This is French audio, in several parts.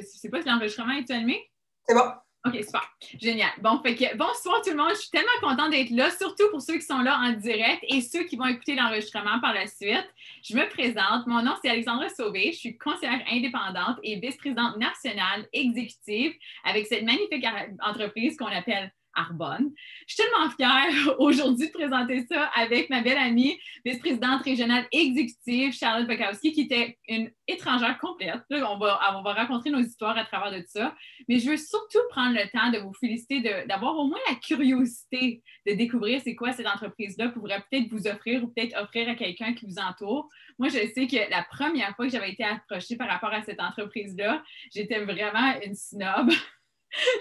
Je sais pas si l'enregistrement est allumé. C'est bon. OK, super. Génial. Bon, fait que bonsoir tout le monde. Je suis tellement contente d'être là, surtout pour ceux qui sont là en direct et ceux qui vont écouter l'enregistrement par la suite. Je me présente. Mon nom, c'est Alexandra Sauvé. Je suis conseillère indépendante et vice-présidente nationale exécutive avec cette magnifique entreprise qu'on appelle Arbonne. Je suis tellement fière aujourd'hui de présenter ça avec ma belle amie, vice-présidente régionale exécutive, Charlotte Bukowski, qui était une étrangère complète. Là, on va raconter nos histoires à travers de ça. Mais je veux surtout prendre le temps de vous féliciter d'avoir au moins la curiosité de découvrir c'est quoi cette entreprise-là pour peut-être vous offrir ou peut-être offrir à quelqu'un qui vous entoure. Moi, je sais que la première fois que j'avais été approchée par rapport à cette entreprise-là, j'étais vraiment une snob.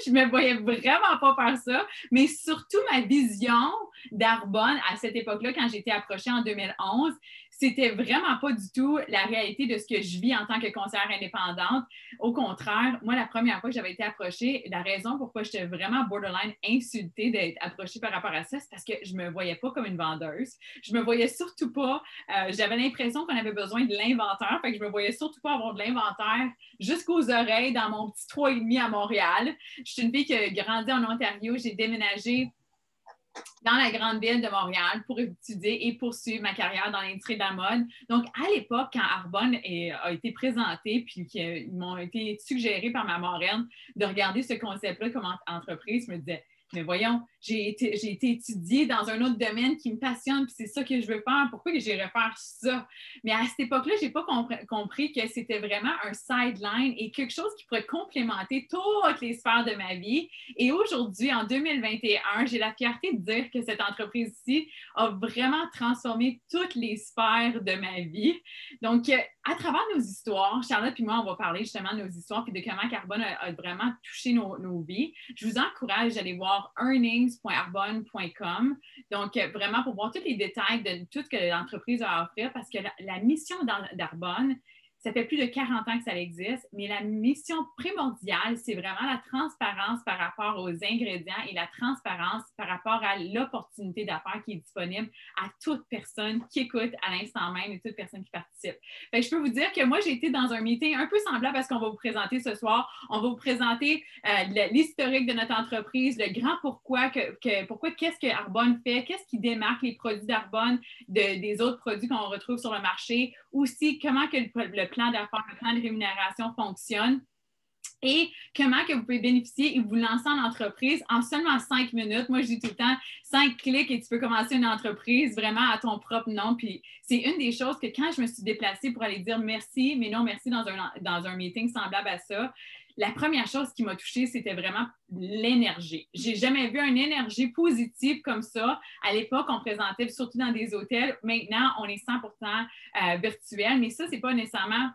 Je ne me voyais vraiment pas faire ça, mais surtout ma vision d'Arbonne à cette époque-là, quand j'ai été approchée en 2011, c'était vraiment pas du tout la réalité de ce que je vis en tant que conseillère indépendante. Au contraire, moi, la première fois que j'avais été approchée, la raison pourquoi j'étais vraiment borderline insultée d'être approchée par rapport à ça, c'est parce que je me voyais pas comme une vendeuse. Je me voyais surtout pas, j'avais l'impression qu'on avait besoin de l'inventaire, fait que je me voyais surtout pas avoir de l'inventaire jusqu'aux oreilles dans mon petit 3,5 à Montréal. Je suis une fille qui a grandi en Ontario. J'ai déménagé dans la grande ville de Montréal pour étudier et poursuivre ma carrière dans l'industrie de la mode. Donc, à l'époque, quand Arbonne a été présenté, puis qu'ils m'ont été suggérés par ma marraine de regarder ce concept-là comme entreprise, je me disais, mais voyons, j'ai été étudiée dans un autre domaine qui me passionne, puis c'est ça que je veux faire. Pourquoi j'irais faire ça? Mais à cette époque-là, je n'ai pas compris que c'était vraiment un sideline et quelque chose qui pourrait complémenter toutes les sphères de ma vie. Et aujourd'hui, en 2021, j'ai la fierté de dire que cette entreprise-ci a vraiment transformé toutes les sphères de ma vie. Donc, à travers nos histoires, Charlotte et moi, on va parler justement de nos histoires et de comment Arbonne a vraiment touché nos vies. Je vous encourage d'aller voir earnings.arbonne.com. Donc, vraiment pour voir tous les détails de tout ce que l'entreprise a à offrir parce que la mission d'Arbonne, ça fait plus de 40 ans que ça existe, mais la mission primordiale, c'est vraiment la transparence par rapport aux ingrédients et la transparence par rapport à l'opportunité d'affaires qui est disponible à toute personne qui écoute à l'instant même et toute personne qui participe. Fait que je peux vous dire que moi, j'ai été dans un meeting un peu semblable à ce qu'on va vous présenter ce soir. On va vous présenter l'historique de notre entreprise, le grand pourquoi, qu'est-ce que Arbonne fait, qu'est-ce qui démarque les produits d'Arbonne des autres produits qu'on retrouve sur le marché, aussi comment que le plan d'affaires, le plan de rémunération fonctionne et comment que vous pouvez bénéficier et vous lancer en entreprise en seulement 5 minutes. Moi, je dis tout le temps, 5 clics et tu peux commencer une entreprise vraiment à ton propre nom. Puis c'est une des choses que quand je me suis déplacée pour aller dire merci, mais non merci dans un meeting semblable à ça, la première chose qui m'a touchée, c'était vraiment l'énergie. J'ai jamais vu une énergie positive comme ça. À l'époque, on présentait surtout dans des hôtels. Maintenant, on est 100% virtuel, mais ça, c'est pas nécessairement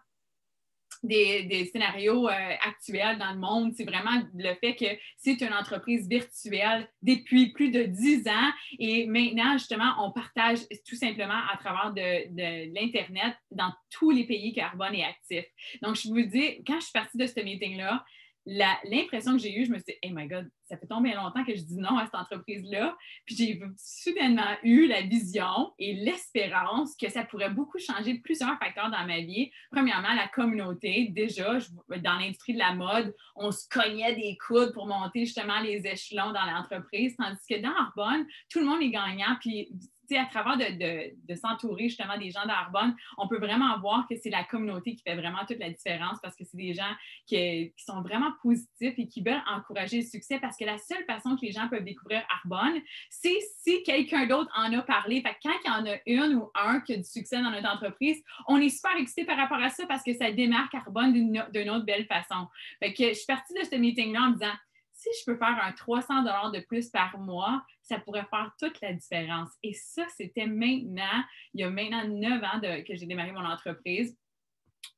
des scénarios actuels dans le monde. C'est vraiment le fait que c'est une entreprise virtuelle depuis plus de 10 ans et maintenant, justement, on partage tout simplement à travers de l'Internet dans tous les pays qu'Arbonne est actif. Donc, je vous dis, quand je suis partie de ce meeting-là, l'impression que j'ai eue, je me suis dit, « Hey my God, ça fait tellement longtemps que je dis non à cette entreprise-là. » Puis j'ai soudainement eu la vision et l'espérance que ça pourrait beaucoup changer plusieurs facteurs dans ma vie. Premièrement, la communauté. Déjà, dans l'industrie de la mode, on se cognait des coudes pour monter justement les échelons dans l'entreprise, tandis que dans Arbonne, tout le monde est gagnant. Puis à travers de s'entourer justement des gens d'Arbonne, on peut vraiment voir que c'est la communauté qui fait vraiment toute la différence parce que c'est des gens qui sont vraiment positifs et qui veulent encourager le succès parce que la seule façon que les gens peuvent découvrir Arbonne, c'est si quelqu'un d'autre en a parlé. Fait que quand il y en a une ou un qui a du succès dans notre entreprise, on est super excités par rapport à ça parce que ça démarque Arbonne d'une autre belle façon. Fait que je suis partie de ce meeting-là en me disant si je peux faire un 300 $ de plus par mois, ça pourrait faire toute la différence. Et ça, c'était maintenant, il y a maintenant 9 ans que j'ai démarré mon entreprise.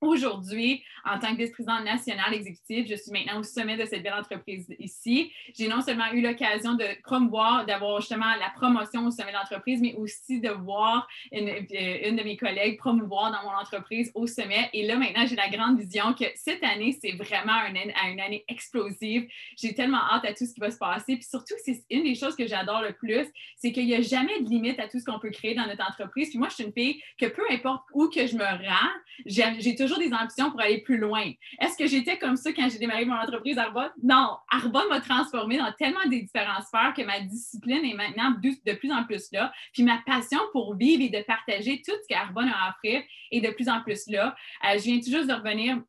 Aujourd'hui, en tant que vice-présidente nationale exécutive, je suis maintenant au sommet de cette belle entreprise ici. J'ai non seulement eu l'occasion de promouvoir, d'avoir justement la promotion au sommet de l'entreprise, mais aussi de voir une de mes collègues promouvoir dans mon entreprise au sommet. Et là, maintenant, j'ai la grande vision que cette année, c'est vraiment une année explosive. J'ai tellement hâte à tout ce qui va se passer. Puis surtout, c'est une des choses que j'adore le plus, c'est qu'il n'y a jamais de limite à tout ce qu'on peut créer dans notre entreprise. Puis moi, je suis une fille que peu importe où que je me rends, j'ai j'ai toujours des ambitions pour aller plus loin. Est-ce que j'étais comme ça quand j'ai démarré mon entreprise Arbonne? Non, Arbonne m'a transformée dans tellement des différentes sphères que ma discipline est maintenant de plus en plus là. Puis ma passion pour vivre et de partager tout ce qu'Arbonne a à offrir est de plus en plus là. Je viens tout juste de revenir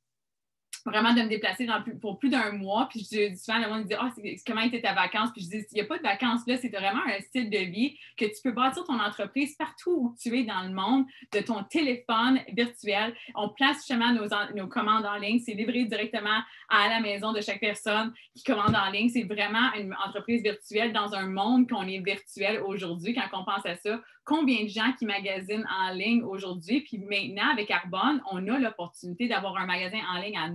vraiment de me déplacer pour plus d'un mois. Puis je dis souvent, le monde me dit comment était ta vacance? Puis je dis, il n'y a pas de vacances là, c'est vraiment un style de vie que tu peux bâtir ton entreprise partout où tu es dans le monde, de ton téléphone virtuel. On place justement nos commandes en ligne. C'est livré directement à la maison de chaque personne qui commande en ligne. C'est vraiment une entreprise virtuelle dans un monde qu'on est virtuel aujourd'hui. Quand on pense à ça, combien de gens qui magasinent en ligne aujourd'hui? Puis maintenant, avec Arbonne, on a l'opportunité d'avoir un magasin en ligne à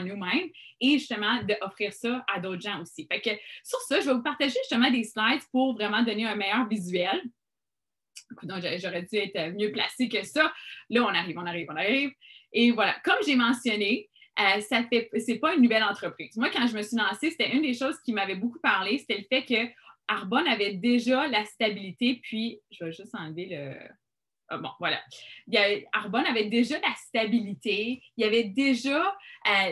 nous-mêmes et justement d'offrir ça à d'autres gens aussi. Fait que sur ça, je vais vous partager justement des slides pour vraiment donner un meilleur visuel. Donc, j'aurais dû être mieux placée que ça. Là, on arrive. Et voilà, comme j'ai mentionné, c'est pas une nouvelle entreprise. Moi, quand je me suis lancée, c'était une des choses qui m'avait beaucoup parlé, c'était le fait que Arbonne avait déjà la stabilité, puis je vais juste enlever le... bon, voilà. Arbonne avait déjà la stabilité, il y avait déjà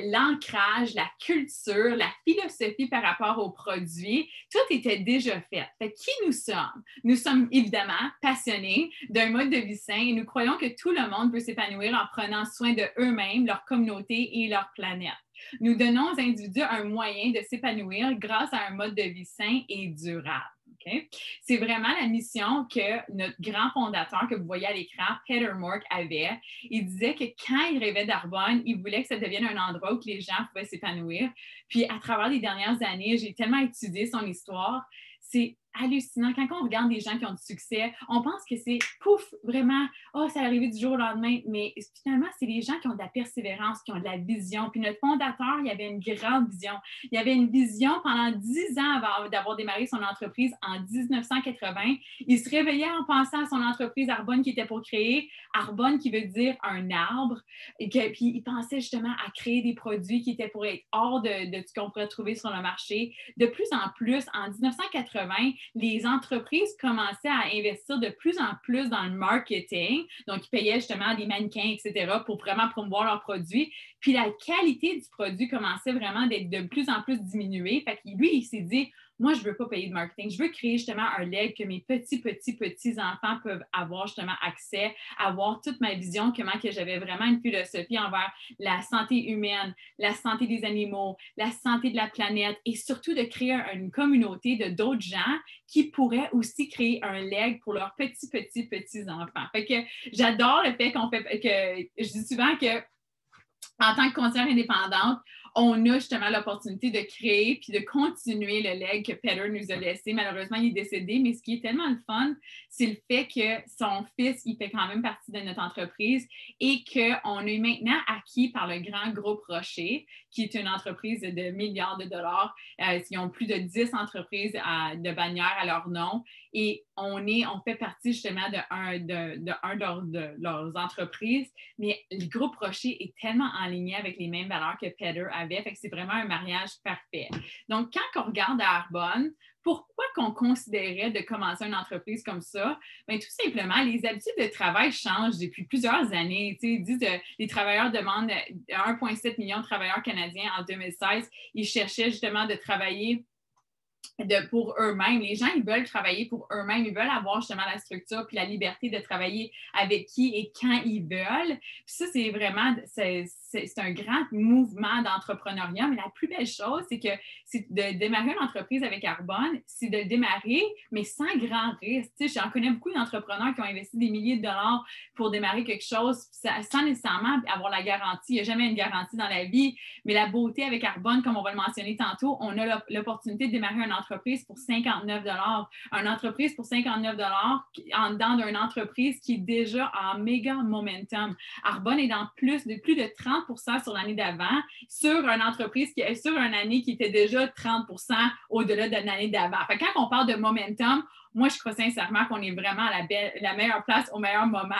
l'ancrage, la culture, la philosophie par rapport aux produits. Tout était déjà fait. Fait qui nous sommes? Nous sommes évidemment passionnés d'un mode de vie sain et nous croyons que tout le monde peut s'épanouir en prenant soin de eux-mêmes, leur communauté et leur planète. Nous donnons aux individus un moyen de s'épanouir grâce à un mode de vie sain et durable. Okay? C'est vraiment la mission que notre grand fondateur que vous voyez à l'écran, Peter Mork, avait. Il disait que quand il rêvait d'Arbonne, il voulait que ça devienne un endroit où les gens pouvaient s'épanouir. Puis à travers les dernières années, j'ai tellement étudié son histoire. C'est hallucinant. Quand on regarde des gens qui ont du succès, on pense que c'est pouf, vraiment, ça est arrivé du jour au lendemain. Mais finalement, c'est les gens qui ont de la persévérance, qui ont de la vision. Puis notre fondateur, il avait une grande vision. Il avait une vision pendant 10 ans avant d'avoir démarré son entreprise en 1980. Il se réveillait en pensant à son entreprise Arbonne qui était pour créer. Arbonne qui veut dire un arbre. Puis il pensait justement à créer des produits qui étaient pour être hors de ce qu'on pourrait trouver sur le marché. De plus en plus, en 1980, les entreprises commençaient à investir de plus en plus dans le marketing. Donc, ils payaient justement des mannequins, etc., pour vraiment promouvoir leurs produits. Puis, la qualité du produit commençait vraiment d'être de plus en plus diminuée. Fait que lui, il s'est dit, moi, je ne veux pas payer de marketing. Je veux créer justement un leg que mes petits-enfants peuvent avoir justement accès, avoir toute ma vision, comment que j'avais vraiment une philosophie envers la santé humaine, la santé des animaux, la santé de la planète et surtout de créer une communauté de d'autres gens qui pourraient aussi créer un leg pour leurs petits-enfants. Fait que j'adore le fait que je dis souvent que en tant que conseillère indépendante, on a justement l'opportunité de créer puis de continuer le leg que Peter nous a laissé. Malheureusement, il est décédé, mais ce qui est tellement le fun, c'est le fait que son fils, il fait quand même partie de notre entreprise et qu'on a maintenant acquis par le grand groupe Rocher, qui est une entreprise de milliards de dollars. Ils ont plus de 10 entreprises de bannières à leur nom et on fait partie justement de leurs entreprises, mais le groupe Rocher est tellement en ligne avec les mêmes valeurs que Peter avait, fait que c'est vraiment un mariage parfait. Donc, quand on regarde à Arbonne, pourquoi qu'on considérait de commencer une entreprise comme ça? Bien, tout simplement, les habitudes de travail changent depuis plusieurs années. Ils disent que les travailleurs demandent 1,7 million de travailleurs canadiens en 2016. Ils cherchaient justement de travailler pour eux-mêmes. Les gens, ils veulent travailler pour eux-mêmes. Ils veulent avoir justement la structure puis la liberté de travailler avec qui et quand ils veulent. Puis ça, c'est vraiment, c'est un grand mouvement d'entrepreneuriat. Mais la plus belle chose, c'est de démarrer une entreprise avec Arbonne, c'est de le démarrer, mais sans grand risque. J'en connais beaucoup d'entrepreneurs qui ont investi des milliers de dollars pour démarrer quelque chose sans nécessairement avoir la garantie. Il n'y a jamais une garantie dans la vie. Mais la beauté avec Arbonne, comme on va le mentionner tantôt, on a l'opportunité de démarrer une entreprise pour 59 $. Une entreprise pour 59 $ en dedans d'une entreprise qui est déjà en méga momentum. Arbonne est dans plus de 30 % sur l'année d'avant sur une entreprise qui est sur une année qui était déjà 30 % au-delà de l'année d'avant. Fait que quand on parle de momentum, moi, je crois sincèrement qu'on est vraiment à la meilleure place au meilleur moment.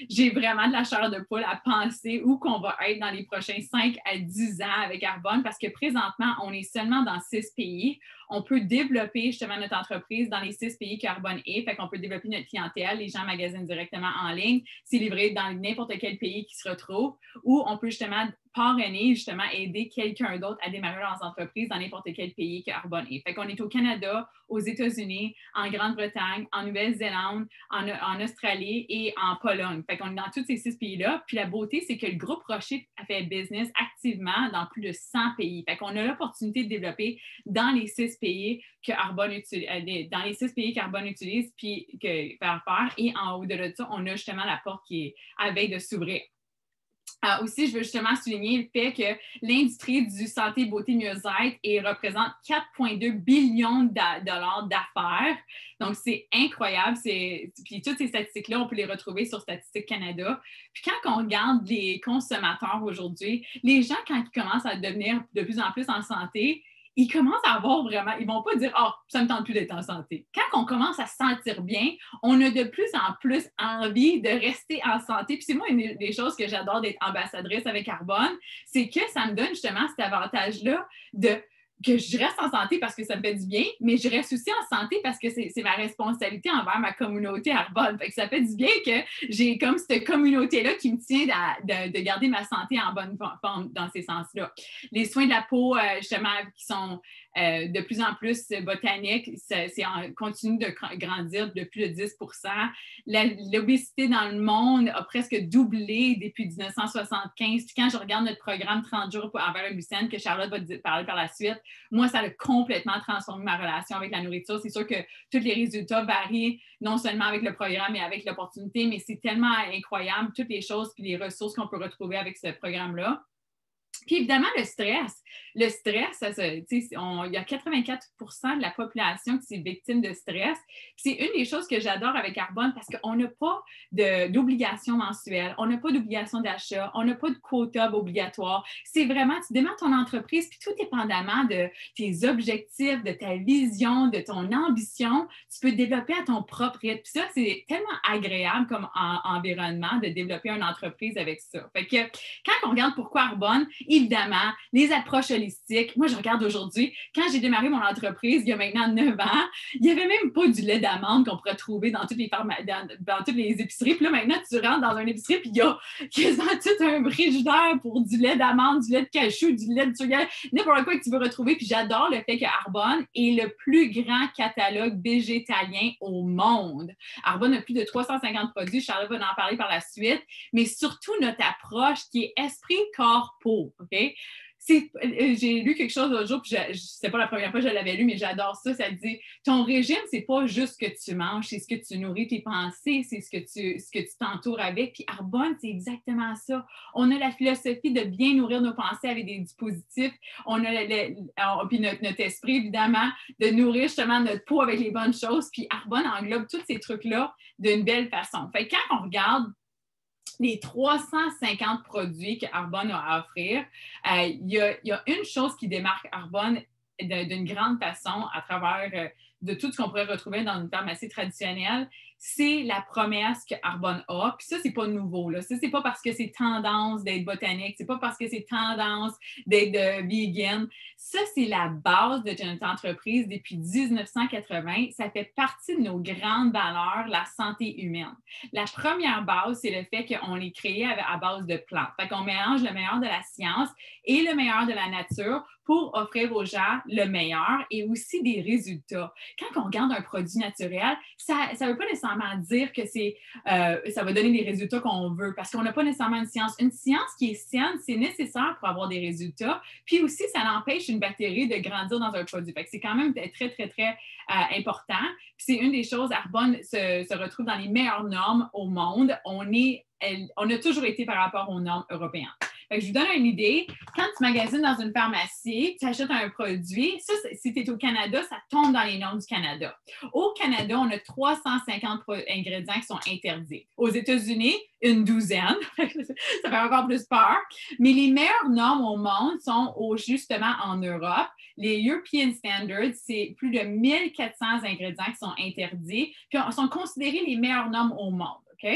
J'ai vraiment de la chair de poule à penser où qu'on va être dans les prochains 5 à 10 ans avec Arbonne parce que présentement, on est seulement dans 6 pays. On peut développer justement notre entreprise dans les 6 pays qu'Arbonne est. Fait qu'on peut développer notre clientèle. Les gens magasinent directement en ligne. C'est livré dans n'importe quel pays qui se retrouve. Ou on peut justement parrainer, justement, aider quelqu'un d'autre à démarrer leurs entreprises dans n'importe quel pays qu'Arbonne est. Fait qu'on est au Canada, aux États-Unis, en Grande-Bretagne, en Nouvelle-Zélande, en Australie et en Pologne. Fait qu'on est dans tous ces 6 pays-là. Puis la beauté, c'est que le groupe Rocher a fait business activement dans plus de 100 pays. Fait qu'on a l'opportunité de développer dans les 6 pays qu'Arbonne utilise, puis que faire faire. Et en au-delà de ça, on a justement la porte qui est à veille de s'ouvrir. Aussi, je veux justement souligner le fait que l'industrie du santé, beauté, mieux-être représente 4,2 billions de dollars d'affaires. Donc, c'est incroyable. Puis toutes ces statistiques-là, on peut les retrouver sur Statistique Canada. Puis quand on regarde les consommateurs aujourd'hui, les gens, quand ils commencent à devenir de plus en plus en santé, ils commencent à avoir vraiment, ils ne vont pas dire « Ah, oh, ça ne me tente plus d'être en santé ». Quand on commence à se sentir bien, on a de plus en plus envie de rester en santé. Puis c'est moi une des choses que j'adore d'être ambassadrice avec Arbonne, c'est que ça me donne justement cet avantage-là que je reste en santé parce que ça me fait du bien, mais je reste aussi en santé parce que c'est ma responsabilité envers ma communauté Arbonne. Fait que ça fait du bien que j'ai comme cette communauté-là qui me tient de garder ma santé en bonne forme dans ces sens-là. Les soins de la peau, justement, qui sont de plus en plus botaniques, continue de grandir de plus de 10 L'obésité dans le monde a presque doublé depuis 1975. Puis quand je regarde notre programme 30 jours envers le glucène, que Charlotte va parler par la suite, moi, ça a complètement transformé ma relation avec la nourriture. C'est sûr que tous les résultats varient, non seulement avec le programme, mais avec l'opportunité, mais c'est tellement incroyable, toutes les choses et les ressources qu'on peut retrouver avec ce programme-là. Puis évidemment, le stress. Le stress, il y a 84 de la population qui est victime de stress. C'est une des choses que j'adore avec Arbonne parce qu'on n'a pas d'obligation mensuelle, on n'a pas d'obligation d'achat, on n'a pas de quota obligatoire. C'est vraiment, tu démarres ton entreprise, puis tout dépendamment de tes objectifs, de ta vision, de ton ambition, tu peux développer à ton propre rythme. Puis ça, c'est tellement agréable comme environnement de développer une entreprise avec ça. Fait que quand on regarde pourquoi Arbonne, évidemment, les approches holistiques. Moi, je regarde aujourd'hui, quand j'ai démarré mon entreprise, il y a maintenant 9 ans, il n'y avait même pas du lait d'amande qu'on pourrait trouver dans toutes les épiceries. Puis là, maintenant, tu rentres dans une épicerie, puis il y a quasiment tout un frigidaire pour du lait d'amande, du lait de cachou, du lait de sucre, n'importe quoi que tu veux retrouver. Puis j'adore le fait que Arbonne est le plus grand catalogue végétalien au monde. Arbonne a plus de 350 produits. Charlotte va en parler par la suite. Mais surtout, notre approche qui est esprit, corps, peau. OK? J'ai lu quelque chose l'autre jour, puis c'est pas la première fois que je l'avais lu, mais j'adore ça. Ça dit, ton régime, c'est pas juste ce que tu manges, c'est ce que tu nourris tes pensées, c'est ce que tu t'entoures avec. Puis Arbonne, c'est exactement ça. On a la philosophie de bien nourrir nos pensées avec des dispositifs. On a puis notre esprit, évidemment, de nourrir justement notre peau avec les bonnes choses. Puis Arbonne englobe tous ces trucs-là d'une belle façon. Fait que quand on regarde les 350 produits qu'Arbonne a à offrir, il y a une chose qui démarque Arbonne d'une grande façon à travers de tout ce qu'on pourrait retrouver dans une pharmacie traditionnelle, c'est la promesse qu'Arbonne a. Puis ça, c'est pas nouveau. Là. Ça, c'est pas parce que c'est tendance d'être botanique, c'est pas parce que c'est tendance d'être vegan. Ça, c'est la base de notre entreprise depuis 1980. Ça fait partie de nos grandes valeurs, la santé humaine. La première base, c'est le fait qu'on est créé à base de plantes. Fait qu'on mélange le meilleur de la science et le meilleur de la nature pour offrir aux gens le meilleur et aussi des résultats. Quand on regarde un produit naturel, ça ne veut pas nécessairement dire que ça va donner des résultats qu'on veut parce qu'on n'a pas nécessairement une science. Une science qui est saine, c'est nécessaire pour avoir des résultats. Puis aussi, ça empêche une bactérie de grandir dans un produit. Fait que c'est quand même très, très, très important. Puis c'est une des choses, Arbonne se retrouve dans les meilleures normes au monde. On a toujours été par rapport aux normes européennes. Fait que je vous donne une idée. Quand tu magasines dans une pharmacie, tu achètes un produit, ça, si tu es au Canada, ça tombe dans les normes du Canada. Au Canada, on a 350 ingrédients qui sont interdits. Aux États-Unis, une douzaine. Ça fait encore plus peur. Mais les meilleures normes au monde sont justement en Europe. Les European Standards, c'est plus de 1400 ingrédients qui sont interdits, puis sont considérés les meilleures normes au monde. OK?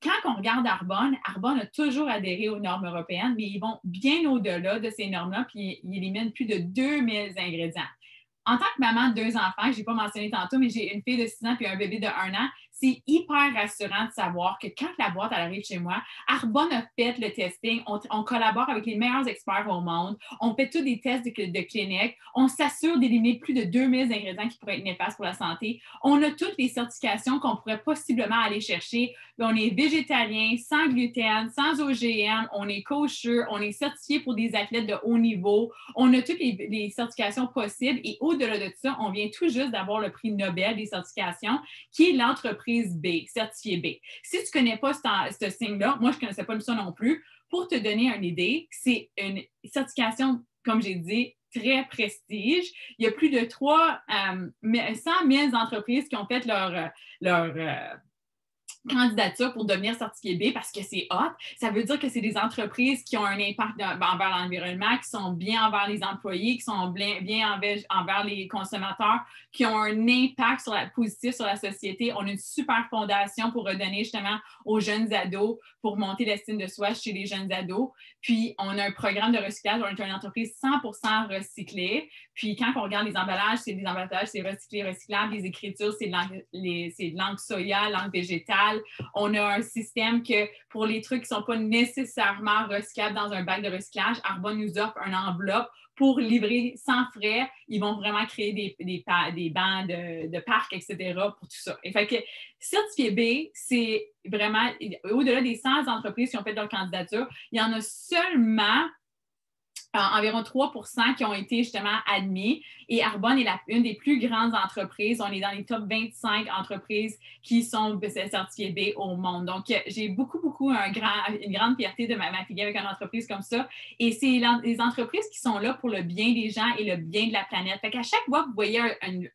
Quand on regarde Arbonne a toujours adhéré aux normes européennes, mais ils vont bien au-delà de ces normes-là, puis ils éliminent plus de 2000 ingrédients. en tant que maman de 2 enfants, je n'ai pas mentionné tantôt, mais j'ai une fille de 6 ans puis un bébé de 1 an, c'est hyper rassurant de savoir que quand la boîte elle arrive chez moi, Arbonne a fait le testing, on collabore avec les meilleurs experts au monde, on fait tous des tests de clinique, on s'assure d'éliminer plus de 2000 ingrédients qui pourraient être néfastes pour la santé, on a toutes les certifications qu'on pourrait possiblement aller chercher, on est végétalien, sans gluten, sans OGM, on est kosher, on est certifié pour des athlètes de haut niveau, on a toutes les certifications possibles et au-delà de ça, on vient tout juste d'avoir le prix Nobel des certifications qui est l'entreprise B, certifiée B. Si tu ne connais pas ce signe-là, moi je ne connaissais pas ça non plus, pour te donner une idée, c'est une certification, comme j'ai dit, très prestige. Il y a plus de 100 000 entreprises qui ont fait leur candidature pour devenir certifié B parce que c'est hot. Ça veut dire que c'est des entreprises qui ont un impact envers l'environnement, qui sont bien envers les employés, qui sont bien envers les consommateurs, qui ont un impact positif sur la société. On a une super fondation pour redonner justement aux jeunes ados, pour monter l'estime de soi chez les jeunes ados. Puis, on a un programme de recyclage. On est une entreprise 100% recyclée. Puis, quand on regarde les emballages, c'est des emballages, c'est recyclé, recyclable. Les écritures, c'est de langue soya, langue végétale. On a un système que pour les trucs qui ne sont pas nécessairement recyclables dans un bac de recyclage, Arbonne nous offre une enveloppe pour livrer sans frais. Ils vont vraiment créer des bancs de parcs, etc. pour tout ça. Et fait que certifié B, c'est vraiment, au-delà des 100 entreprises qui ont fait leur candidature, il y en a seulement environ 3% qui ont été justement admis. Et Arbonne est une des plus grandes entreprises. On est dans les top 25 entreprises qui sont certifiées B au monde. Donc, j'ai beaucoup une grande fierté de m'affilier avec une entreprise comme ça. Et c'est les entreprises qui sont là pour le bien des gens et le bien de la planète. Fait qu'à chaque fois que vous voyez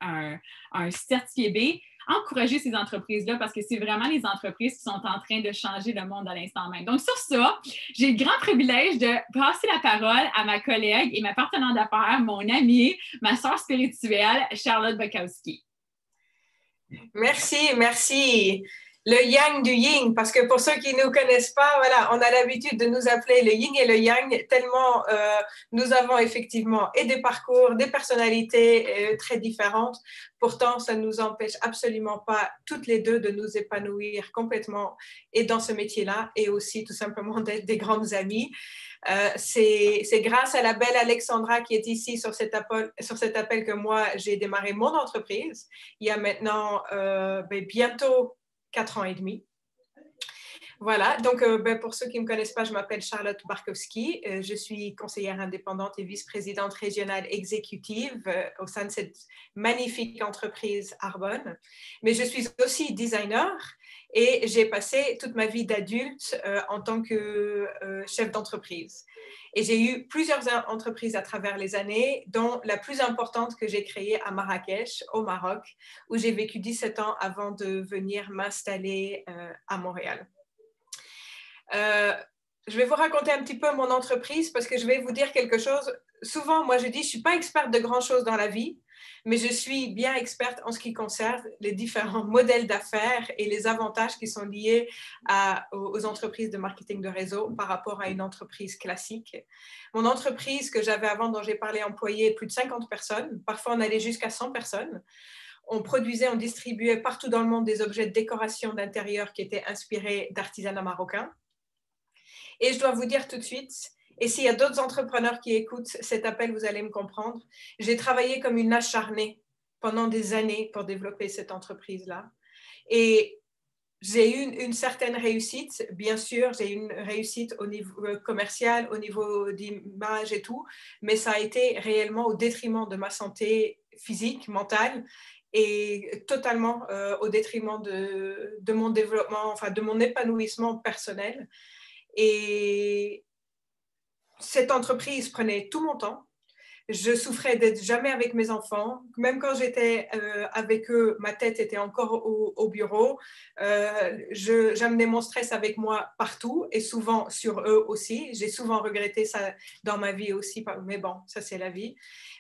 un certifié B, encourager ces entreprises-là parce que c'est vraiment les entreprises qui sont en train de changer le monde à l'instant même. Donc, sur ça, j'ai le grand privilège de passer la parole à ma collègue et ma partenaire d'affaires, mon amie, ma sœur spirituelle, Charlotte Bukowski. Merci, merci. Le yang du yin, parce que pour ceux qui ne nous connaissent pas, voilà, on a l'habitude de nous appeler le yin et le yang, tellement nous avons effectivement et des parcours, des personnalités très différentes. Pourtant, ça ne nous empêche absolument pas, toutes les deux, de nous épanouir complètement et dans ce métier-là, et aussi tout simplement d'être des grandes amies. C'est grâce à la belle Alexandra qui est ici sur cet appel que moi, j'ai démarré mon entreprise. Il y a maintenant bientôt 4 ans et demi. Voilà, donc pour ceux qui ne me connaissent pas, je m'appelle Charlotte Bukowski. Je suis conseillère indépendante et vice-présidente régionale exécutive au sein de cette magnifique entreprise Arbonne. Mais je suis aussi designer et j'ai passé toute ma vie d'adulte en tant que chef d'entreprise. Et j'ai eu plusieurs entreprises à travers les années, dont la plus importante que j'ai créée à Marrakech, au Maroc, où j'ai vécu 17 ans avant de venir m'installer à Montréal. Je vais vous raconter un petit peu mon entreprise parce que je vais vous dire quelque chose. Souvent, moi, je dis, je ne suis pas experte de grand-chose dans la vie, mais je suis bien experte en ce qui concerne les différents modèles d'affaires et les avantages qui sont liés aux entreprises de marketing de réseau par rapport à une entreprise classique. Mon entreprise que j'avais avant, dont j'ai parlé, employait plus de 50 personnes. Parfois, on allait jusqu'à 100 personnes. On produisait, on distribuait partout dans le monde des objets de décoration d'intérieur qui étaient inspirés d'artisanat marocain. Et je dois vous dire tout de suite, et s'il y a d'autres entrepreneurs qui écoutent cet appel, vous allez me comprendre, j'ai travaillé comme une acharnée pendant des années pour développer cette entreprise-là. Et j'ai eu une certaine réussite, bien sûr, j'ai eu une réussite au niveau commercial, au niveau d'image et tout, mais ça a été réellement au détriment de ma santé physique, mentale, et totalement au détriment de mon développement, enfin de mon épanouissement personnel. Et cette entreprise prenait tout mon temps. Je souffrais d'être jamais avec mes enfants. Même quand j'étais avec eux, ma tête était encore au bureau. J'amenais mon stress avec moi partout et souvent sur eux aussi. J'ai souvent regretté ça dans ma vie aussi, mais bon, ça c'est la vie.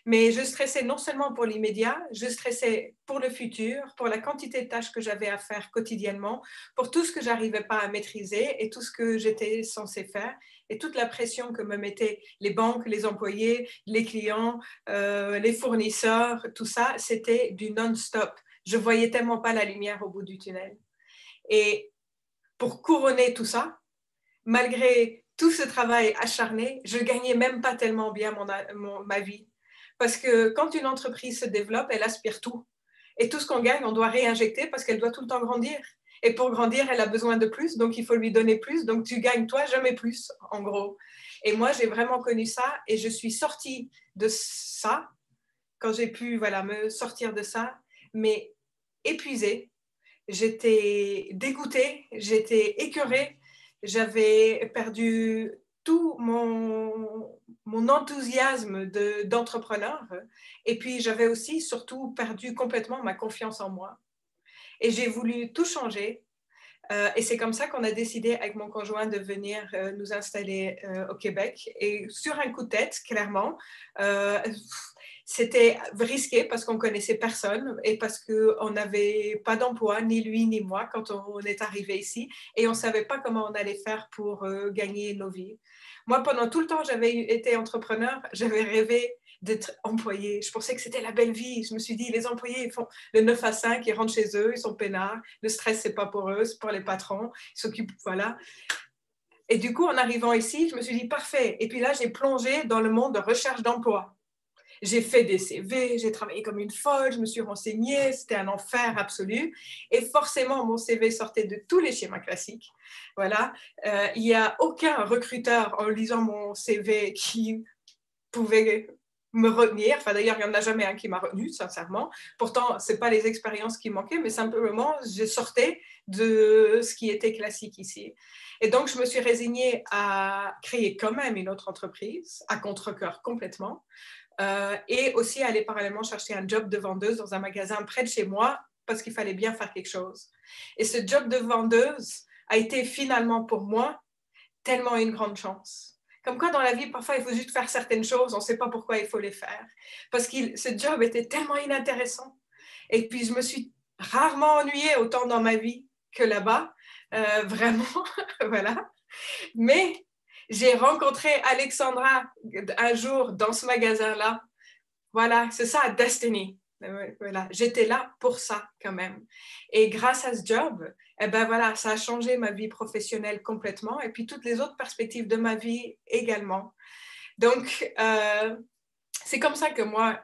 Mais je stressais non seulement pour l'immédiat, je stressais pour le futur, pour la quantité de tâches que j'avais à faire quotidiennement, pour tout ce que j'arrivais pas à maîtriser et tout ce que j'étais censée faire Et toute la pression que me mettaient les banques, les employés, les clients, les fournisseurs, tout ça, c'était du non-stop. Je voyais tellement pas la lumière au bout du tunnel. Et pour couronner tout ça, malgré tout ce travail acharné, je gagnais même pas tellement bien ma vie. Parce que quand une entreprise se développe, elle aspire tout. Et tout ce qu'on gagne, on doit réinjecter parce qu'elle doit tout le temps grandir. Et pour grandir, elle a besoin de plus, donc il faut lui donner plus. Donc tu gagnes toi jamais plus, en gros. Et moi, j'ai vraiment connu ça et je suis sortie de ça quand j'ai pu me sortir de ça, mais épuisée. J'étais dégoûtée, j'étais écœurée, j'avais perdu tout mon enthousiasme d'entrepreneur et puis j'avais aussi surtout perdu complètement ma confiance en moi. Et j'ai voulu tout changer. Et c'est comme ça qu'on a décidé avec mon conjoint de venir nous installer au Québec. Et sur un coup de tête, clairement, c'était risqué parce qu'on ne connaissait personne et parce qu'on n'avait pas d'emploi, ni lui ni moi, quand on est arrivé ici. Et on ne savait pas comment on allait faire pour gagner nos vies. Moi, pendant tout le temps, j'avais été entrepreneur, j'avais rêvé d'être employée. Je pensais que c'était la belle vie. Je me suis dit, les employés, ils font le 9 à 5, ils rentrent chez eux, ils sont peinards. Le stress, c'est pas pour eux, c'est pour les patrons. Ils s'occupent, voilà. Et du coup, en arrivant ici, je me suis dit, parfait. Et puis là, j'ai plongé dans le monde de recherche d'emploi. J'ai fait des CV, j'ai travaillé comme une folle, je me suis renseignée, c'était un enfer absolu. Et forcément, mon CV sortait de tous les schémas classiques. Voilà. Il n'y a aucun recruteur, en lisant mon CV, qui pouvait me retenir. Enfin, d'ailleurs, il n'y en a jamais un qui m'a retenu, sincèrement. Pourtant, ce n'est pas les expériences qui manquaient, mais simplement, je sortais de ce qui était classique ici. Et donc, je me suis résignée à créer quand même une autre entreprise, à contre-cœur complètement, et aussi aller parallèlement chercher un job de vendeuse dans un magasin près de chez moi, parce qu'il fallait bien faire quelque chose. Et ce job de vendeuse a été finalement pour moi tellement une grande chance. Comme quoi, dans la vie, parfois, il faut juste faire certaines choses, on ne sait pas pourquoi il faut les faire. Parce que ce job était tellement inintéressant. Et puis, je me suis rarement ennuyée autant dans ma vie que là-bas. Vraiment, voilà. Mais j'ai rencontré Alexandra un jour dans ce magasin-là. Voilà, c'est ça, Destiny. Voilà, j'étais là pour ça quand même. Et grâce à ce job, eh ben voilà, ça a changé ma vie professionnelle complètement et puis toutes les autres perspectives de ma vie également. Donc, c'est comme ça que moi,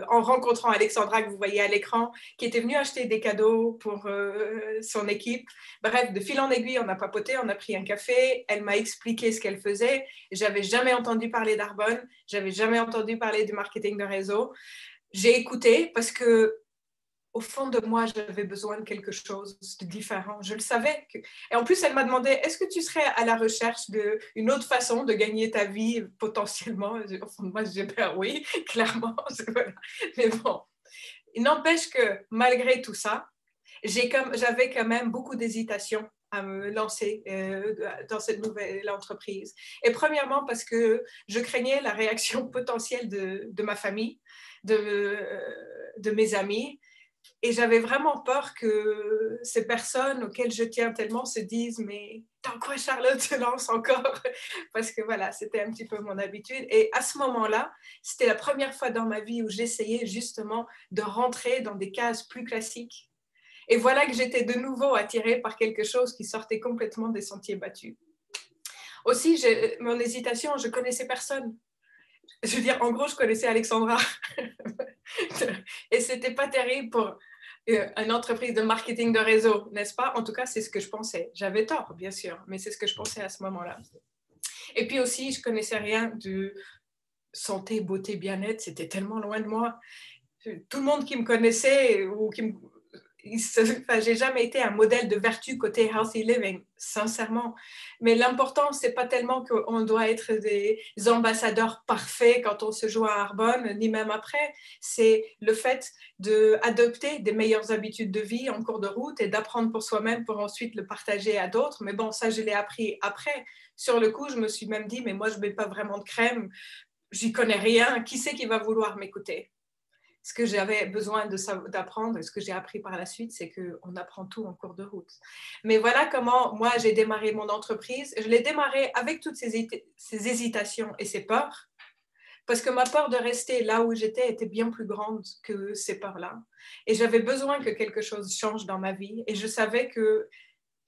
en rencontrant Alexandra, que vous voyez à l'écran, qui était venue acheter des cadeaux pour son équipe, bref, de fil en aiguille, on a papoté, on a pris un café, elle m'a expliqué ce qu'elle faisait. J'avais jamais entendu parler d'Arbonne, j'avais jamais entendu parler du marketing de réseau. J'ai écouté parce que au fond de moi, j'avais besoin de quelque chose de différent. Je le savais. Et en plus, elle m'a demandé, est-ce que tu serais à la recherche d'une autre façon de gagner ta vie potentiellement? Au fond de moi, je disais, ben oui, clairement. Mais bon, il n'empêche que malgré tout ça, j'avais quand même beaucoup d'hésitation à me lancer dans cette nouvelle entreprise. Et premièrement, parce que je craignais la réaction potentielle de ma famille, de mes amis. Et j'avais vraiment peur que ces personnes auxquelles je tiens tellement se disent « Mais dans quoi Charlotte se lance encore ?» Parce que voilà, c'était un petit peu mon habitude. Et à ce moment-là, c'était la première fois dans ma vie où j'essayais justement de rentrer dans des cases plus classiques. Et voilà que j'étais de nouveau attirée par quelque chose qui sortait complètement des sentiers battus. Aussi, mon hésitation, je connaissais personne. Je veux dire, en gros, je connaissais Alexandra. Et c'était pas terrible pour une entreprise de marketing de réseau, n'est-ce pas? En tout cas, c'est ce que je pensais. J'avais tort, bien sûr, mais c'est ce que je pensais à ce moment-là. Et puis aussi, je connaissais rien de santé, beauté, bien-être. C'était tellement loin de moi. Tout le monde qui me connaissait ou qui me... j'ai jamais été un modèle de vertu côté healthy living, sincèrement. Mais l'important, c'est pas tellement qu'on doit être des ambassadeurs parfaits quand on se joue à Arbonne, ni même après. C'est le fait d'adopter des meilleures habitudes de vie en cours de route et d'apprendre pour soi-même pour ensuite le partager à d'autres. Mais bon, ça, je l'ai appris après. Sur le coup, je me suis même dit, mais moi, je mets pas vraiment de crème. J'y connais rien. Qui c'est qui va vouloir m'écouter? ce que j'avais besoin d'apprendre et ce que j'ai appris par la suite, c'est qu'on apprend tout en cours de route. Mais voilà comment moi j'ai démarré mon entreprise. Je l'ai démarré avec toutes ces hésitations et ces peurs, parce que ma peur de rester là où j'étais était bien plus grande que ces peurs-là. Et j'avais besoin que quelque chose change dans ma vie. Et je savais que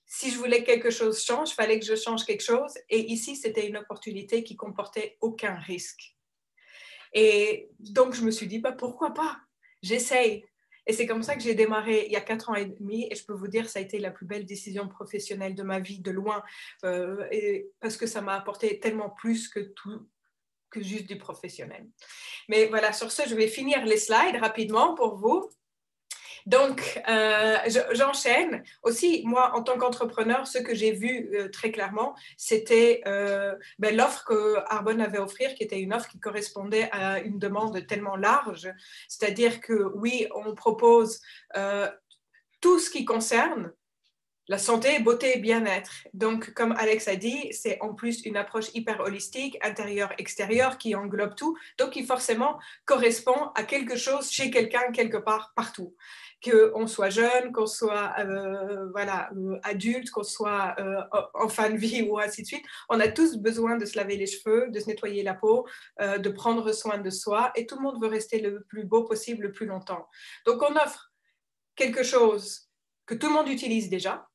si je voulais que quelque chose change, il fallait que je change quelque chose. Et ici, c'était une opportunité qui comportait aucun risque. Et donc, je me suis dit, bah, pourquoi pas? J'essaye. Et c'est comme ça que j'ai démarré il y a 4 ans et demi. Et je peux vous dire, ça a été la plus belle décision professionnelle de ma vie, de loin, parce que ça m'a apporté tellement plus que juste du professionnel. Mais voilà, sur ce, je vais finir les slides rapidement pour vous. Donc, j'enchaîne. Aussi, moi, en tant qu'entrepreneur, ce que j'ai vu très clairement, c'était l'offre que Arbonne avait à offrir, qui était une offre qui correspondait à une demande tellement large. C'est-à-dire que oui, on propose tout ce qui concerne la santé, beauté et bien-être. Donc, comme Alex a dit, c'est en plus une approche hyper holistique, intérieur-extérieur, qui englobe tout, donc qui forcément correspond à quelque chose chez quelqu'un, quelque part, partout. Qu'on soit jeune, qu'on soit adulte, qu'on soit en fin de vie ou ainsi de suite, on a tous besoin de se laver les cheveux, de se nettoyer la peau, de prendre soin de soi, et tout le monde veut rester le plus beau possible le plus longtemps. Donc, on offre quelque chose que tout le monde utilise déjà.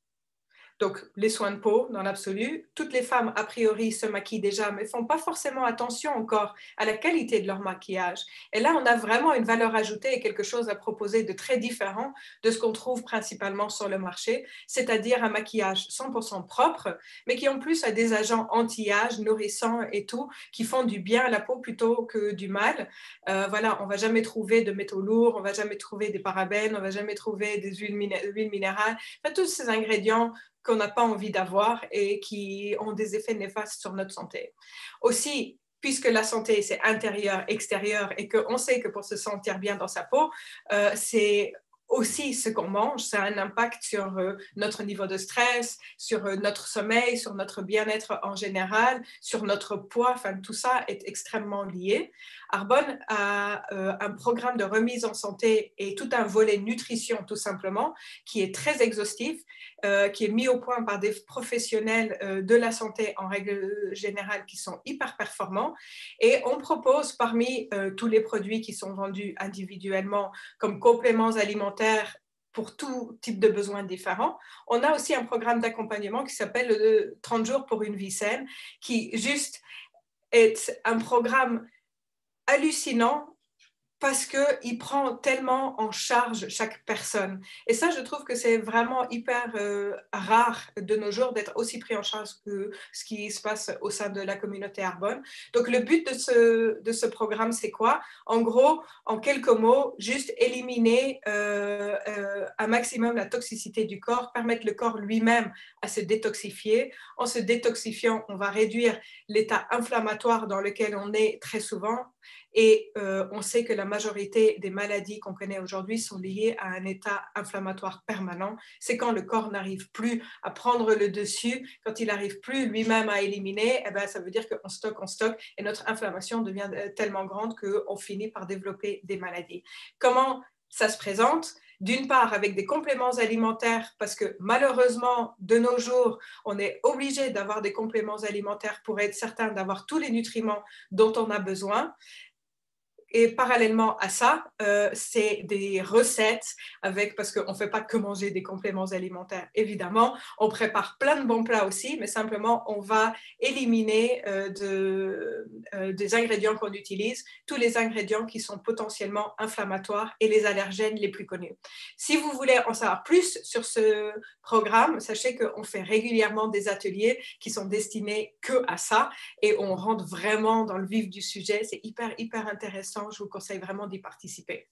Donc, les soins de peau, dans l'absolu. Toutes les femmes, a priori, se maquillent déjà, mais ne font pas forcément attention encore à la qualité de leur maquillage. Et là, on a vraiment une valeur ajoutée et quelque chose à proposer de très différent de ce qu'on trouve principalement sur le marché, c'est-à-dire un maquillage 100% propre, mais qui en plus a des agents anti-âge, nourrissants et tout, qui font du bien à la peau plutôt que du mal. Voilà, on ne va jamais trouver de métaux lourds, on ne va jamais trouver des parabènes, on ne va jamais trouver des huiles minérales, enfin, tous ces ingrédients qu'on n'a pas envie d'avoir et qui ont des effets néfastes sur notre santé. Aussi, puisque la santé, c'est intérieur, extérieur, et qu'on sait que pour se sentir bien dans sa peau, c'est aussi ce qu'on mange, ça a un impact sur notre niveau de stress, sur notre sommeil, sur notre bien-être en général, sur notre poids, enfin tout ça est extrêmement lié. Arbonne a un programme de remise en santé et tout un volet nutrition tout simplement, qui est très exhaustif, qui est mis au point par des professionnels de la santé en règle générale qui sont hyper performants, et on propose parmi tous les produits qui sont vendus individuellement comme compléments alimentaires pour tout type de besoins différents. On a aussi un programme d'accompagnement qui s'appelle 30 jours pour une vie saine, qui juste est un programme hallucinant parce qu'il prend tellement en charge chaque personne. Et ça, je trouve que c'est vraiment hyper rare de nos jours d'être aussi pris en charge que ce qui se passe au sein de la communauté Arbonne. Donc, le but de ce programme, c'est quoi? En gros, en quelques mots, juste éliminer un maximum la toxicité du corps, permettre le corps lui-même à se détoxifier. En se détoxifiant, on va réduire l'état inflammatoire dans lequel on est très souvent. Et on sait que la majorité des maladies qu'on connaît aujourd'hui sont liées à un état inflammatoire permanent. C'est quand le corps n'arrive plus à prendre le dessus, quand il n'arrive plus lui-même à éliminer, eh ben, ça veut dire qu'on stocke, et notre inflammation devient tellement grande qu'on finit par développer des maladies. Comment ça se présente? D'une part, avec des compléments alimentaires, parce que malheureusement, de nos jours, on est obligé d'avoir des compléments alimentaires pour être certain d'avoir tous les nutriments dont on a besoin. Et parallèlement à ça, c'est des recettes parce qu'on ne fait pas que manger des compléments alimentaires, évidemment. On prépare plein de bons plats aussi, mais simplement, on va éliminer des ingrédients qu'on utilise, tous les ingrédients qui sont potentiellement inflammatoires et les allergènes les plus connus. Si vous voulez en savoir plus sur ce programme, sachez qu'on fait régulièrement des ateliers qui sont destinés que à ça, et on rentre vraiment dans le vif du sujet. C'est hyper intéressant. Je vous conseille vraiment d'y participer.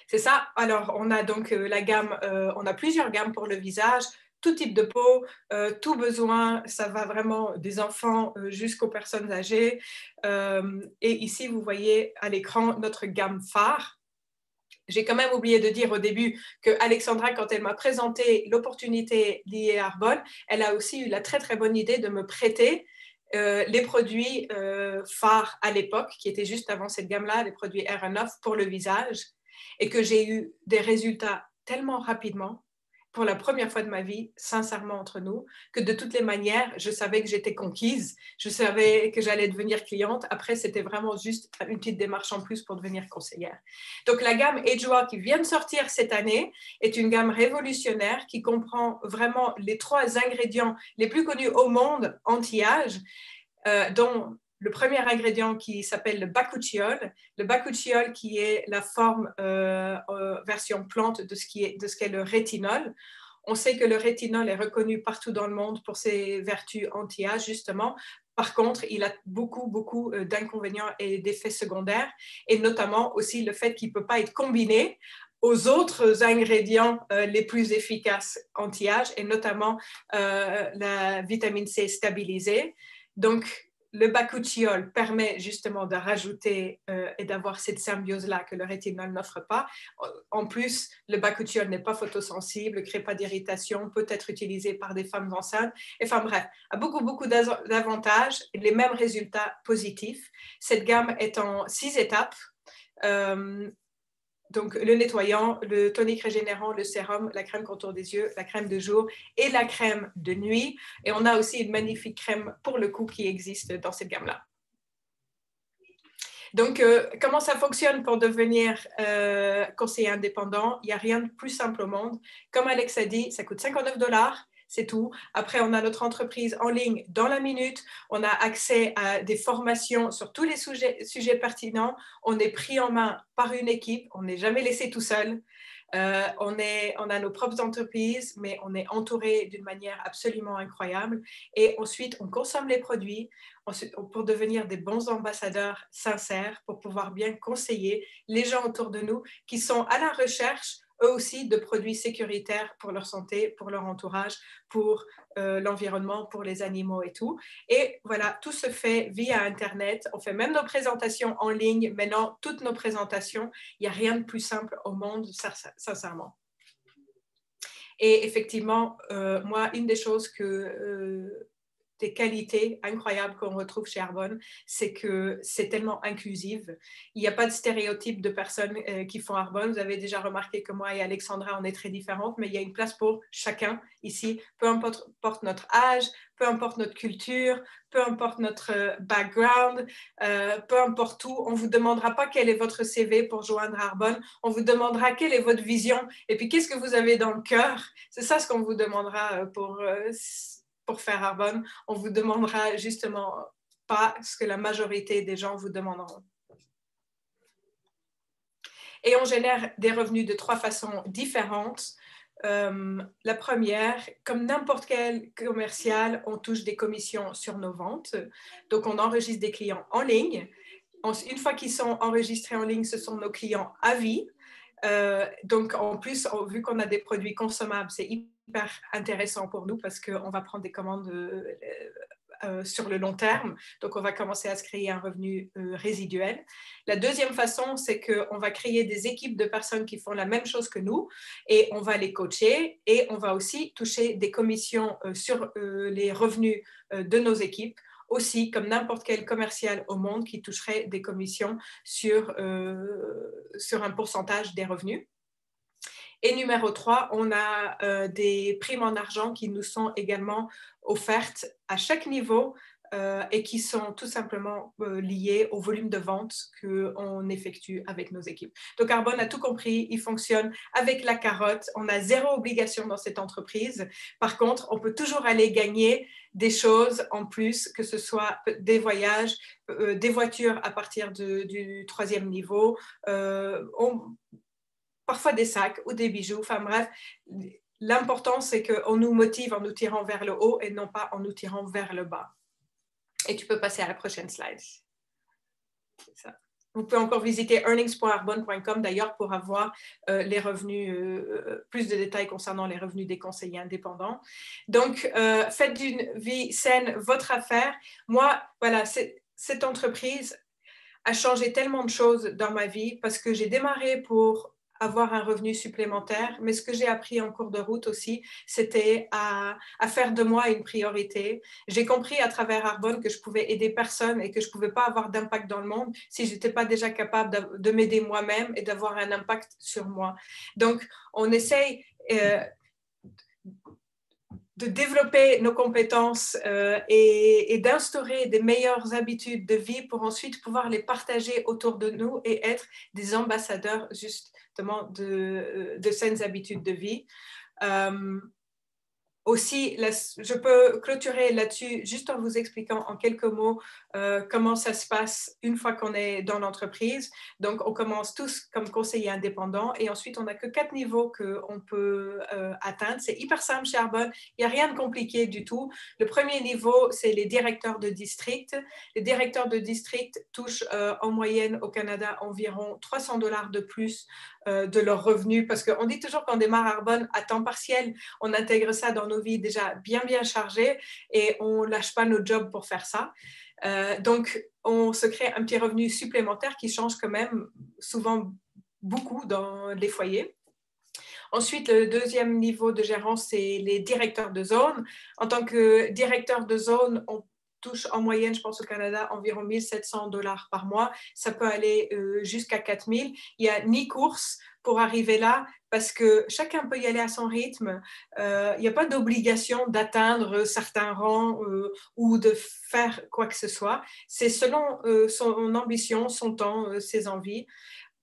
C'est ça. Alors, on a donc la gamme, on a plusieurs gammes pour le visage, tout type de peau, tout besoin. Ça va vraiment des enfants jusqu'aux personnes âgées. Et ici, vous voyez à l'écran notre gamme phare. J'ai quand même oublié de dire au début que Alexandra, quand elle m'a présenté l'opportunité liée à Arbonne, elle a aussi eu la très bonne idée de me prêter les produits phares à l'époque, qui étaient juste avant cette gamme-là, les produits RN9 pour le visage, et que j'ai eu des résultats tellement rapidement, pour la première fois de ma vie, sincèrement entre nous, que de toutes les manières, je savais que j'étais conquise, je savais que j'allais devenir cliente. Après, c'était vraiment juste une petite démarche en plus pour devenir conseillère. Donc, la gamme Edgewa qui vient de sortir cette année est une gamme révolutionnaire qui comprend vraiment les 3 ingrédients les plus connus au monde anti-âge, dont le premier ingrédient qui s'appelle le bakuchiol. Le bakuchiol qui est la forme version plante de ce qu'est le rétinol. On sait que le rétinol est reconnu partout dans le monde pour ses vertus anti-âge, justement. Par contre, il a beaucoup d'inconvénients et d'effets secondaires, et notamment aussi le fait qu'il ne peut pas être combiné aux autres ingrédients les plus efficaces anti-âge, et notamment la vitamine C stabilisée. Donc, le bakuchiol permet justement de rajouter et d'avoir cette symbiose-là que le rétinol n'offre pas. En plus, le bakuchiol n'est pas photosensible, ne crée pas d'irritation, peut être utilisé par des femmes enceintes. Enfin bref, a beaucoup d'avantages et les mêmes résultats positifs. Cette gamme est en 6 étapes. Donc, le nettoyant, le tonique régénérant, le sérum, la crème contour des yeux, la crème de jour et la crème de nuit. Et on a aussi une magnifique crème pour le cou qui existe dans cette gamme-là. Donc, comment ça fonctionne pour devenir conseiller indépendant? Il n'y a rien de plus simple au monde. Comme Alex a dit, ça coûte 59 $. C'est tout. Après, on a notre entreprise en ligne dans la minute. On a accès à des formations sur tous les sujets pertinents. On est pris en main par une équipe. On n'est jamais laissé tout seul. On a nos propres entreprises, mais on est entouré d'une manière absolument incroyable. Et ensuite, on consomme les produits pour devenir des bons ambassadeurs sincères, pour pouvoir bien conseiller les gens autour de nous qui sont à la recherche eux aussi de produits sécuritaires pour leur santé, pour leur entourage, pour l'environnement, pour les animaux et tout. Et voilà, tout se fait via Internet. On fait même nos présentations en ligne. Maintenant, toutes nos présentations, il n'y a rien de plus simple au monde, sincèrement. Et effectivement, moi, une des choses des qualités incroyables qu'on retrouve chez Arbonne, c'est que c'est tellement inclusive. Il n'y a pas de stéréotype de personnes qui font Arbonne. Vous avez déjà remarqué que moi et Alexandra, on est très différentes, mais il y a une place pour chacun ici, peu importe notre âge, peu importe notre culture, peu importe notre background, peu importe tout. On ne vous demandera pas quel est votre CV pour joindre Arbonne. On vous demandera quelle est votre vision et puis qu'est-ce que vous avez dans le cœur. C'est ça ce qu'on vous demandera pour faire Arbonne. On vous demandera justement pas ce que la majorité des gens vous demanderont. Et on génère des revenus de 3 façons différentes. La première, comme n'importe quel commercial, on touche des commissions sur nos ventes. Donc, on enregistre des clients en ligne. Une fois qu'ils sont enregistrés en ligne, ce sont nos clients à vie. Donc, en plus, vu qu'on a des produits consommables, c'est hyper intéressant pour nous parce qu'on va prendre des commandes sur le long terme. Donc, on va commencer à se créer un revenu résiduel. La deuxième façon, c'est qu'on va créer des équipes de personnes qui font la même chose que nous et on va les coacher et on va aussi toucher des commissions sur les revenus de nos équipes, aussi comme n'importe quel commercial au monde qui toucherait des commissions sur un pourcentage des revenus. Et numéro 3, on a des primes en argent qui nous sont également offertes à chaque niveau et qui sont tout simplement liées au volume de vente qu'on effectue avec nos équipes. Donc, Arbonne a tout compris, il fonctionne avec la carotte. On a 0 obligation dans cette entreprise. Par contre, on peut toujours aller gagner des choses en plus, que ce soit des voyages, des voitures à partir du 3e niveau, parfois des sacs ou des bijoux, enfin bref, l'important c'est qu'on nous motive en nous tirant vers le haut et non pas en nous tirant vers le bas. Et tu peux passer à la prochaine slide. C'est ça. Vous pouvez encore visiter earnings.arbonne.com d'ailleurs pour avoir les revenus, plus de détails concernant les revenus des conseillers indépendants. Donc, faites d'une vie saine votre affaire. Moi, voilà, cette entreprise a changé tellement de choses dans ma vie parce que j'ai démarré pour avoir un revenu supplémentaire. Mais ce que j'ai appris en cours de route aussi, c'était à faire de moi une priorité. J'ai compris à travers Arbonne que je pouvais aider personne et que je ne pouvais pas avoir d'impact dans le monde si je n'étais pas déjà capable de m'aider moi-même et d'avoir un impact sur moi. Donc, on essaye de développer nos compétences et d'instaurer des meilleures habitudes de vie pour ensuite pouvoir les partager autour de nous et être des ambassadeurs justement de saines habitudes de vie. Aussi, je peux clôturer là-dessus juste en vous expliquant en quelques mots comment ça se passe une fois qu'on est dans l'entreprise. Donc, on commence tous comme conseillers indépendants et ensuite, on n'a que 4 niveaux qu'on peut atteindre. C'est hyper simple chez Arbonne, il n'y a rien de compliqué du tout. Le premier niveau, c'est les directeurs de district. Les directeurs de district touchent en moyenne au Canada environ 300 $ de plus de leurs revenus parce qu'on dit toujours qu'on démarre Arbonne à temps partiel, on intègre ça dans nos vies déjà bien chargées et on ne lâche pas nos jobs pour faire ça. Donc, on se crée un petit revenu supplémentaire qui change quand même souvent beaucoup dans les foyers. Ensuite, le deuxième niveau de gérance, c'est les directeurs de zone. En tant que directeur de zone, on touche en moyenne, je pense au Canada, environ 1 700 $ par mois. Ça peut aller jusqu'à 4 000. Il n'y a ni course pour arriver là parce que chacun peut y aller à son rythme. Il n'y a pas d'obligation d'atteindre certains rangs ou de faire quoi que ce soit. C'est selon son ambition, son temps, ses envies.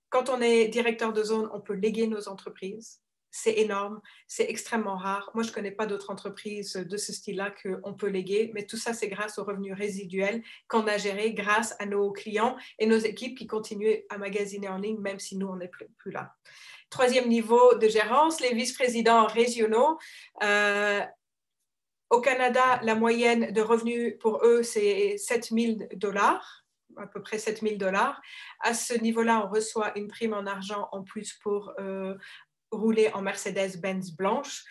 Quand on est directeur de zone, on peut léguer nos entreprises. C'est énorme, c'est extrêmement rare. Moi, je ne connais pas d'autres entreprises de ce style-là qu'on peut léguer, mais tout ça, c'est grâce aux revenus résiduels qu'on a gérés grâce à nos clients et nos équipes qui continuent à magasiner en ligne, même si nous, on n'est plus là. Troisième niveau de gérance, les vice-présidents régionaux. Au Canada, la moyenne de revenus pour eux, c'est 7 000 $, à peu près 7 000 $. À ce niveau-là, on reçoit une prime en argent en plus pour rouler en Mercedes-Benz blanche.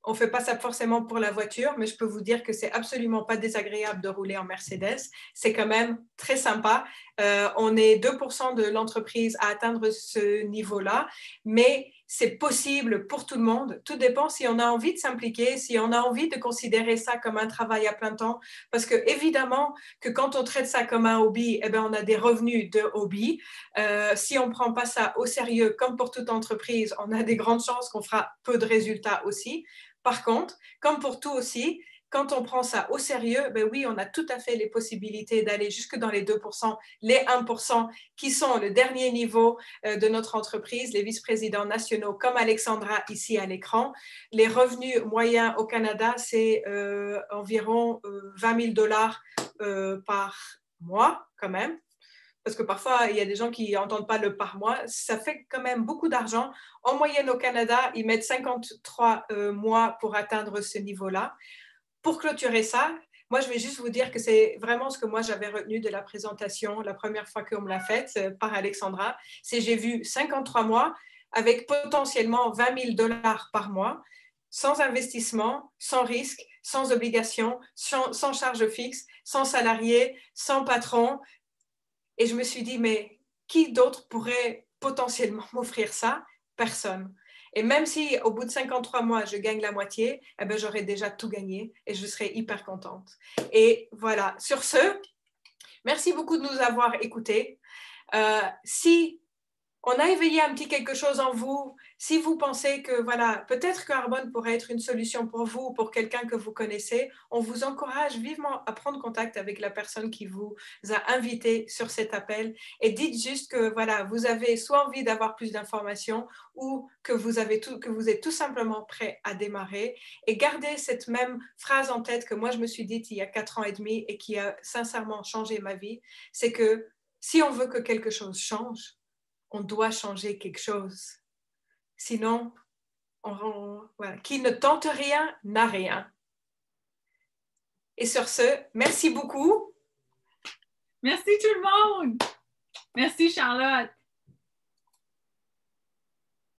On ne fait pas ça forcément pour la voiture, mais je peux vous dire que c'est absolument pas désagréable de rouler en Mercedes. C'est quand même très sympa. On est 2% de l'entreprise à atteindre ce niveau-là, mais c'est possible pour tout le monde. Tout dépend si on a envie de s'impliquer, si on a envie de considérer ça comme un travail à plein temps. Parce que évidemment que quand on traite ça comme un hobby, eh bien, on a des revenus de hobby. Si on ne prend pas ça au sérieux, comme pour toute entreprise, on a des grandes chances qu'on fera peu de résultats aussi. Par contre, comme pour tout aussi, quand on prend ça au sérieux, ben oui, on a tout à fait les possibilités d'aller jusque dans les 2%, les 1% qui sont le dernier niveau de notre entreprise, les vice-présidents nationaux comme Alexandra ici à l'écran. Les revenus moyens au Canada, c'est environ 20 000 $ par mois quand même. Parce que parfois, il y a des gens qui n'entendent pas le par mois. Ça fait quand même beaucoup d'argent. En moyenne, au Canada, ils mettent 53 mois pour atteindre ce niveau-là. Pour clôturer ça, moi, je vais juste vous dire que c'est vraiment ce que moi, j'avais retenu de la présentation la première fois qu'on me l'a faite par Alexandra. C'est j'ai vu 53 mois avec potentiellement 20 000 $ par mois, sans investissement, sans risque, sans obligation, sans charge fixe, sans salarié, sans patron. Et je me suis dit, mais qui d'autre pourrait potentiellement m'offrir ça? Personne. Et même si au bout de 53 mois, je gagne la moitié, eh ben, j'aurais déjà tout gagné et je serais hyper contente. Et voilà, sur ce, merci beaucoup de nous avoir écoutés. Si on a éveillé un petit quelque chose en vous, si vous pensez que voilà, peut-être que Arbonne pourrait être une solution pour vous ou pour quelqu'un que vous connaissez, on vous encourage vivement à prendre contact avec la personne qui vous a invité sur cet appel et dites juste que voilà, vous avez soit envie d'avoir plus d'informations ou que vous êtes tout simplement prêt à démarrer et gardez cette même phrase en tête que moi je me suis dite il y a 4 ans et demi et qui a sincèrement changé ma vie, c'est que si on veut que quelque chose change, on doit changer quelque chose. Sinon, voilà, qui ne tente rien n'a rien. Et sur ce, merci beaucoup. Merci tout le monde. Merci Charlotte.